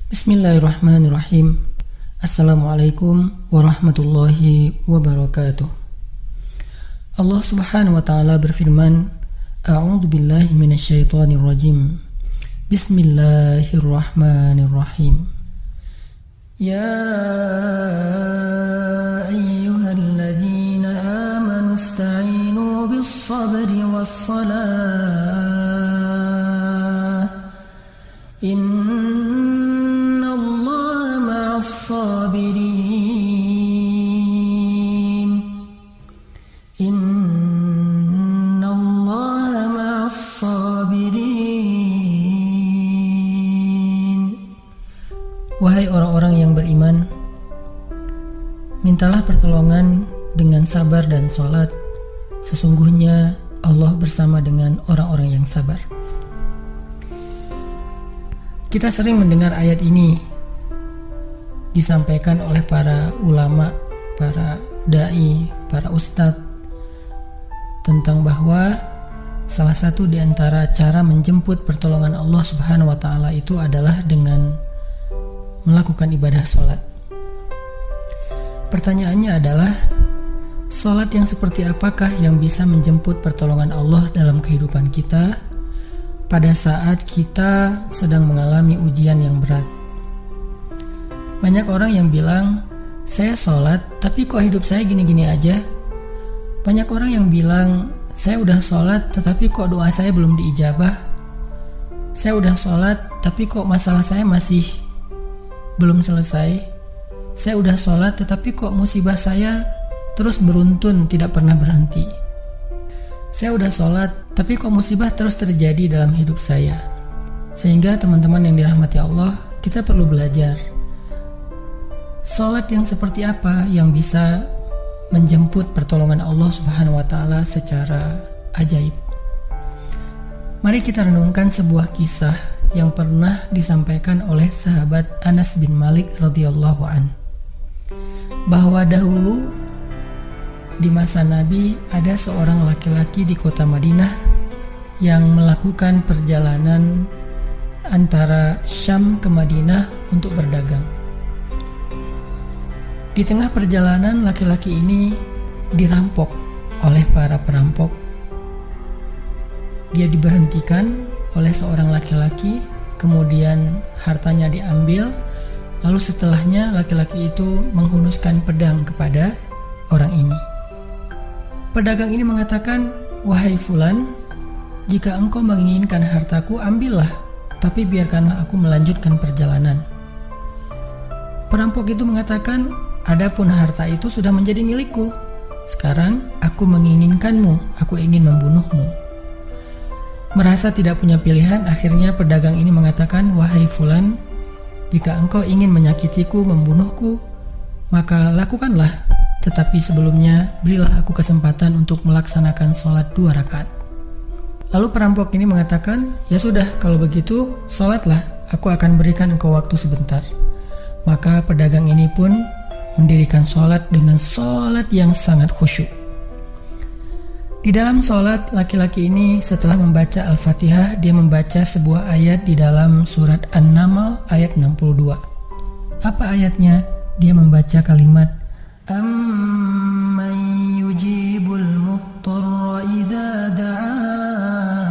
Bismillahirrahmanirrahim. Assalamualaikum warahmatullahi wabarakatuh. Allah subhanahu wa ta'ala berfirman, A'udzu billahi minasyaitonir rajim. Bismillahirrahmanirrahim. Ya ayyuhalladzina amanu ista'inu bis-sabri was-salah. Innallaha ma'as-sabirin. Innallaha ma'as-sabirin. Wahai orang-orang yang beriman, mintalah pertolongan dengan sabar dan sholat. Sesungguhnya Allah bersama dengan orang-orang yang sabar. Kita sering mendengar ayat ini disampaikan oleh para ulama, para da'i, para ustadz, tentang bahwa salah satu di antara cara menjemput pertolongan Allah subhanahu wa ta'ala itu adalah dengan melakukan ibadah sholat. Pertanyaannya adalah, sholat yang seperti apakah yang bisa menjemput pertolongan Allah dalam kehidupan kita pada saat kita sedang mengalami ujian yang berat? Banyak orang yang bilang, saya sholat tapi kok hidup saya gini-gini aja. Banyak orang yang bilang, saya udah sholat tetapi kok doa saya belum diijabah. Saya udah sholat tapi kok masalah saya masih belum selesai. Saya udah sholat tetapi kok musibah saya terus beruntun, tidak pernah berhenti. Saya udah sholat tapi kok musibah terus terjadi dalam hidup saya. Sehingga teman-teman yang dirahmati Allah, kita perlu belajar sholat yang seperti apa yang bisa menjemput pertolongan Allah subhanahu wa ta'ala secara ajaib. Mari kita renungkan sebuah kisah yang pernah disampaikan oleh sahabat Anas bin Malik radhiyallahu an, bahwa dahulu di masa Nabi ada seorang laki-laki di kota Madinah yang melakukan perjalanan antara Syam ke Madinah untuk berdagang. Di tengah perjalanan, laki-laki ini dirampok oleh para perampok. Dia diberhentikan oleh seorang laki-laki, kemudian hartanya diambil, lalu setelahnya laki-laki itu menghunuskan pedang kepada orang ini. Pedagang ini mengatakan, wahai fulan, jika engkau menginginkan hartaku, ambillah, tapi biarkanlah aku melanjutkan perjalanan. Perampok itu mengatakan, adapun harta itu sudah menjadi milikku. Sekarang aku menginginkanmu, aku ingin membunuhmu. Merasa tidak punya pilihan, akhirnya pedagang ini mengatakan, wahai fulan, jika engkau ingin menyakitiku, membunuhku, maka lakukanlah. Tetapi sebelumnya berilah aku kesempatan untuk melaksanakan sholat 2 rakaat. Lalu perampok ini mengatakan, ya sudah, kalau begitu sholatlah, aku akan berikan engkau waktu sebentar. Maka pedagang ini pun mendirikan sholat dengan sholat yang sangat khusyuk. Di dalam sholat, laki-laki ini setelah membaca Al-Fatihah, dia membaca sebuah ayat di dalam surat An-Naml ayat 62. Apa ayatnya? Dia membaca kalimat, Amman yujibul muttarra idza da'ah.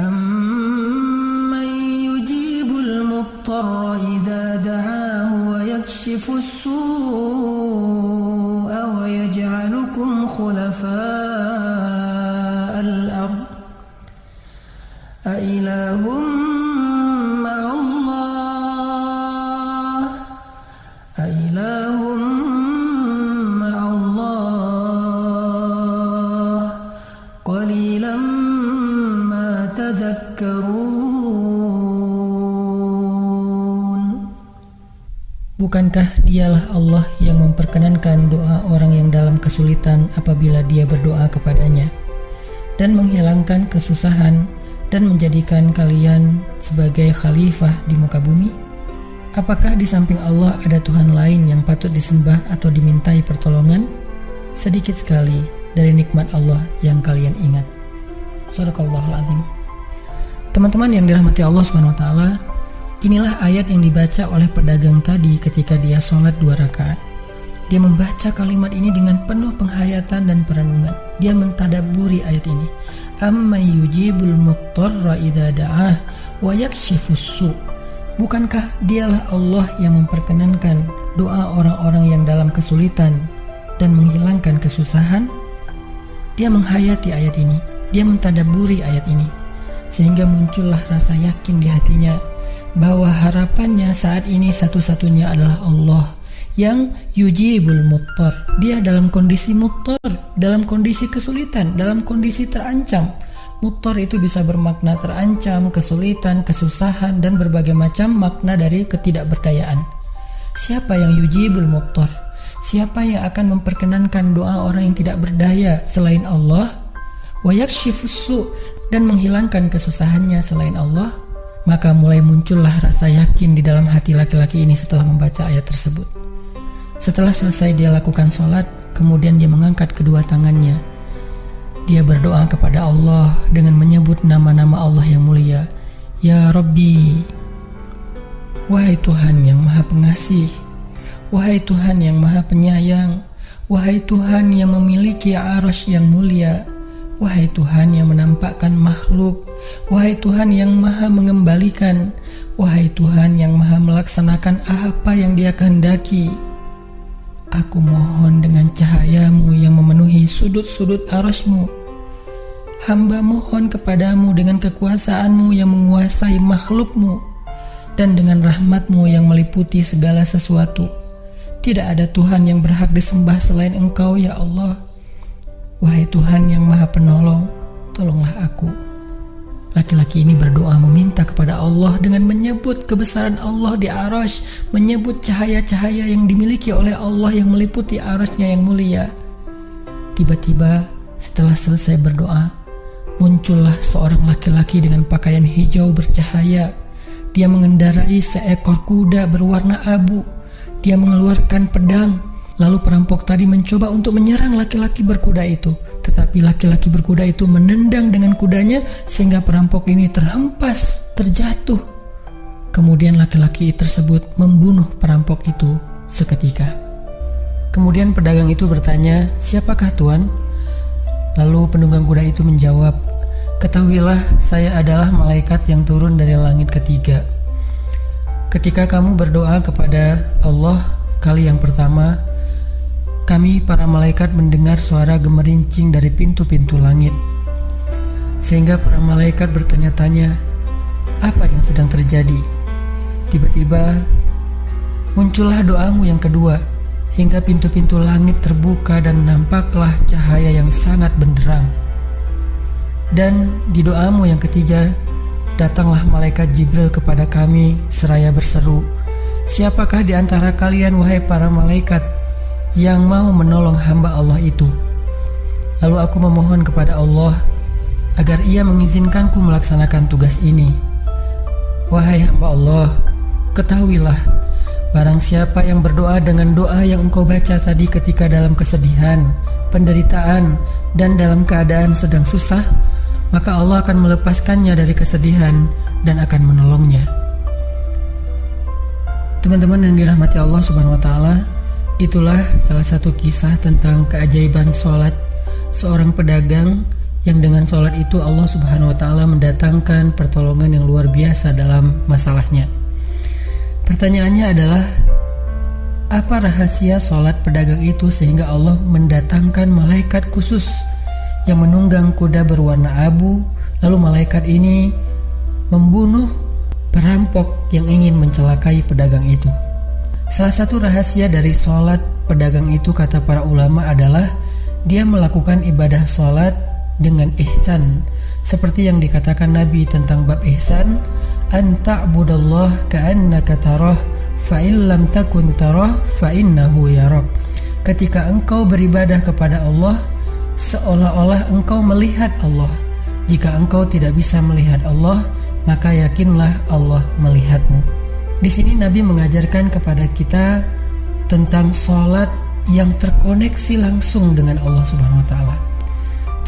Amman yujibul muttarra idza da'ah wa yakshifus su'a wa yaj'alukum khulafa'al ard. A ilahum Bukankah dialah Allah yang memperkenankan doa orang yang dalam kesulitan apabila dia berdoa kepadanya, dan menghilangkan kesusahan dan menjadikan kalian sebagai khalifah di muka bumi? Apakah di samping Allah ada Tuhan lain yang patut disembah atau dimintai pertolongan? Sedikit sekali dari nikmat Allah yang kalian ingat. Shadaqallahul azim. Teman-teman yang dirahmati Allah Subhanahu wa taala, inilah ayat yang dibaca oleh pedagang tadi ketika dia sholat 2 rakaat. Dia membaca kalimat ini dengan penuh penghayatan dan perenungan. Dia mentadabburi ayat ini. Amma yujibul muttarra idza da'ah wa yakshifus su'. Bukankah dialah Allah yang memperkenankan doa orang-orang yang dalam kesulitan dan menghilangkan kesusahan? Dia menghayati ayat ini. Dia mentadabburi ayat ini. Sehingga muncullah rasa yakin di hatinya bahwa harapannya saat ini satu-satunya adalah Allah yang yujibul muttar. Dia dalam kondisi muttar, dalam kondisi kesulitan, dalam kondisi terancam. Muttar itu bisa bermakna terancam, kesulitan, kesusahan, dan berbagai macam makna dari ketidakberdayaan. Siapa yang yujibul muttar? Siapa yang akan memperkenankan doa orang yang tidak berdaya selain Allah? Wa yakshifus su', dan menghilangkan kesusahannya selain Allah. Maka mulai muncullah rasa yakin di dalam hati laki-laki ini setelah membaca ayat tersebut. Setelah selesai dia lakukan sholat, kemudian dia mengangkat kedua tangannya. Dia berdoa kepada Allah dengan menyebut nama-nama Allah yang mulia. Ya Rabbi, wahai Tuhan yang maha pengasih, wahai Tuhan yang maha penyayang, wahai Tuhan yang memiliki arsy yang mulia, wahai Tuhan yang menampakkan makhluk, wahai Tuhan yang maha mengembalikan, wahai Tuhan yang maha melaksanakan apa yang Dia kehendaki. Aku mohon dengan cahayamu yang memenuhi sudut-sudut arsy-Mu. Hamba mohon kepadamu dengan kekuasaanmu yang menguasai makhluk-Mu, dan dengan rahmat-Mu yang meliputi segala sesuatu. Tidak ada Tuhan yang berhak disembah selain Engkau, ya Allah. Wahai Tuhan yang maha penolong, tolonglah aku. Laki-laki ini berdoa meminta kepada Allah dengan menyebut kebesaran Allah di arsy, menyebut cahaya-cahaya yang dimiliki oleh Allah yang meliputi arsy-Nya yang mulia. Tiba-tiba setelah selesai berdoa, muncullah seorang laki-laki dengan pakaian hijau bercahaya. Dia mengendarai seekor kuda berwarna abu. Dia mengeluarkan pedang. Lalu perampok tadi mencoba untuk menyerang laki-laki berkuda itu. Tetapi laki-laki berkuda itu menendang dengan kudanya sehingga perampok ini terhempas, terjatuh. Kemudian laki-laki tersebut membunuh perampok itu seketika. Kemudian pedagang itu bertanya, "Siapakah Tuan?" Lalu penunggang kuda itu menjawab, "Ketahuilah, saya adalah malaikat yang turun dari langit ketiga. Ketika kamu berdoa kepada Allah kali yang pertama, kami para malaikat mendengar suara gemerincing dari pintu-pintu langit. Sehingga para malaikat bertanya-tanya, apa yang sedang terjadi? Tiba-tiba muncullah doamu yang kedua, hingga pintu-pintu langit terbuka dan nampaklah cahaya yang sangat benderang. Dan di doamu yang ketiga, datanglah malaikat Jibril kepada kami seraya berseru, siapakah di antara kalian wahai para malaikat yang mau menolong hamba Allah itu? Lalu aku memohon kepada Allah agar Ia mengizinkanku melaksanakan tugas ini. Wahai hamba Allah, ketahuilah, barang siapa yang berdoa dengan doa yang engkau baca tadi ketika dalam kesedihan, penderitaan, dan dalam keadaan sedang susah, maka Allah akan melepaskannya dari kesedihan dan akan menolongnya." Teman-teman yang dirahmati Allah Subhanahu wa taala, itulah salah satu kisah tentang keajaiban sholat seorang pedagang yang dengan sholat itu Allah Subhanahu wa taala mendatangkan pertolongan yang luar biasa dalam masalahnya. Pertanyaannya adalah, apa rahasia sholat pedagang itu sehingga Allah mendatangkan malaikat khusus yang menunggang kuda berwarna abu, lalu malaikat ini membunuh perampok yang ingin mencelakai pedagang itu? Salah satu rahasia dari sholat pedagang itu, kata para ulama, adalah dia melakukan ibadah sholat dengan ihsan. Seperti yang dikatakan Nabi tentang bab ihsan, "Anta'budallah ka'annaka tarah, fa'in lam takun tarah, fa'innahu yarak." Ketika engkau beribadah kepada Allah, seolah-olah engkau melihat Allah. Jika engkau tidak bisa melihat Allah, maka yakinlah Allah melihatmu. Di sini Nabi mengajarkan kepada kita tentang sholat yang terkoneksi langsung dengan Allah Subhanahu wa taala.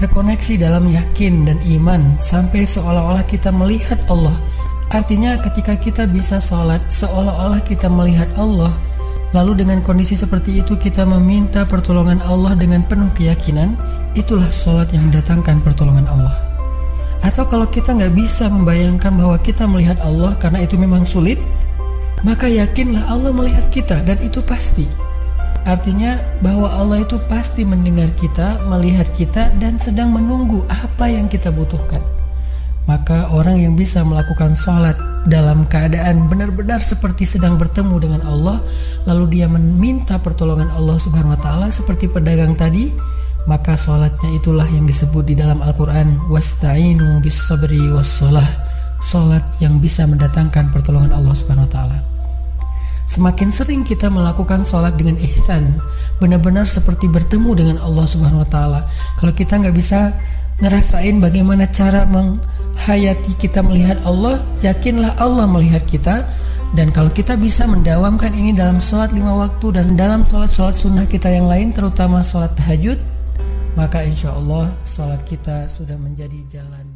terkoneksi dalam yakin dan iman sampai seolah-olah kita melihat Allah. Artinya ketika kita bisa sholat seolah-olah kita melihat Allah, lalu dengan kondisi seperti itu kita meminta pertolongan Allah dengan penuh keyakinan, itulah sholat yang mendatangkan pertolongan Allah. Atau kalau kita nggak bisa membayangkan bahwa kita melihat Allah karena itu memang sulit, maka yakinlah Allah melihat kita dan itu pasti. Artinya bahwa Allah itu pasti mendengar kita, melihat kita, dan sedang menunggu apa yang kita butuhkan. Maka orang yang bisa melakukan sholat dalam keadaan benar-benar seperti sedang bertemu dengan Allah, lalu dia meminta pertolongan Allah Subhanahu wa Ta'ala seperti pedagang tadi, maka sholatnya itulah yang disebut di dalam Al-Quran wasta'inu bis sabri was sholah, sholat yang bisa mendatangkan pertolongan Allah Subhanahu wa Ta'ala. Semakin sering kita melakukan sholat dengan ihsan, benar-benar seperti bertemu dengan Allah Subhanahu wa Ta'ala. Kalau kita nggak bisa ngerasain bagaimana cara menghayati kita melihat Allah, yakinlah Allah melihat kita. Dan kalau kita bisa mendawamkan ini dalam sholat 5 waktu dan dalam sholat-sholat sunnah kita yang lain, terutama sholat tahajud, maka insya Allah sholat kita sudah menjadi jalan